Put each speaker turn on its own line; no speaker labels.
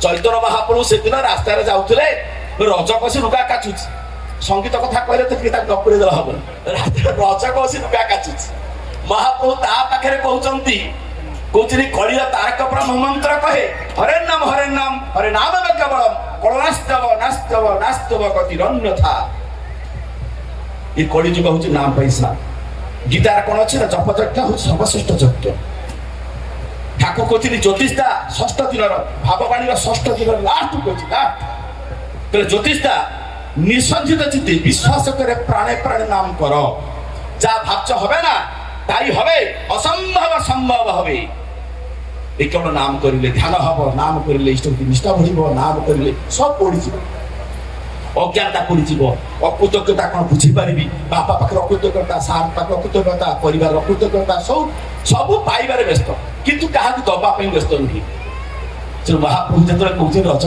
ଚୈତନ୍ୟ ମହାପ୍ରଭୁ ସେଦିନ ରାସ୍ତାରେ ଯାଉଥିଲେ, ରଜ କଷି ଲୁଗା କାଚୁଛି। ସଙ୍ଗୀତ କଥା କହିଲେ ତ ତାକୁ ଗପୁରି ଦେବା ହବନି। ରଜ କଷି ଲୁଗା କାଚୁଛି। ମହାପ୍ରଭୁ ତା ପାଖରେ କହୁଛନ୍ତି କଳିର ତାରକ ବ୍ରହ୍ମ ମନ୍ତ୍ର କହେ, ହରେ ନାମ ହରେ ନାମ କେବଳ କଳନାସ୍ତବ ନାସ୍ତବ ନାସ୍ତବ ଗତି ଅନ୍ୟଥା। ଏ କଳି ଯୁଗ ହଉଛି ନାମ ପଇସା। ଗୀତାର କଣ ଅଛି ନା, ଜପ ଯଜ୍ଞ ହଉଛି ସର୍ବଶ୍ରେଷ୍ଠ ଯଜ୍ଞ। ଠାକୁର କହୁଛନ୍ତି ଜ୍ୟୋତିଷଦା ଷଷ୍ଠ ଦିନର ଭାବବାଣୀର ଷଷ୍ଠ ଦିନର ଲାଷ୍ଟ କହୁଛି ଜ୍ୟୋତିଷଦା নিঃসঞ্চিত চিত্তে বিশ্বাস করে প্রাণে প্রাণে নাম করো, যা ভাবছ হবে না তাই হবে, অসম্ভব সম্ভব হবে। এই কেবল নাম করিলে ধ্যান হব, নাম করিলে ইষ্ট নিষ্ঠা বঢ়িব, নাম করিলে সব পড়িଯିବ। অজ্ঞানতা পড়িଯିବ, অকৃতজ্ঞতা କ'ଣ ବୁଝିପାରିବି, ବାପା ପାଖରେ ଅକୃତଜ୍ଞତା, ସାର୍ ପାଖରେ ଅକୃତଜ୍ଞତା, ପରିବାର ଅକୃତଜ୍ଞତା, ସବୁ ପାଇବାରେ ବ୍ୟସ୍ତ, କିନ୍ତୁ କାହାକୁ ଦବା ପାଇଁ ବ୍ୟସ୍ତ ନୁହେଁ। ମହାପ୍ରଭୁ ଯେତେବେଳେ କହୁଛନ୍ତି ରଜ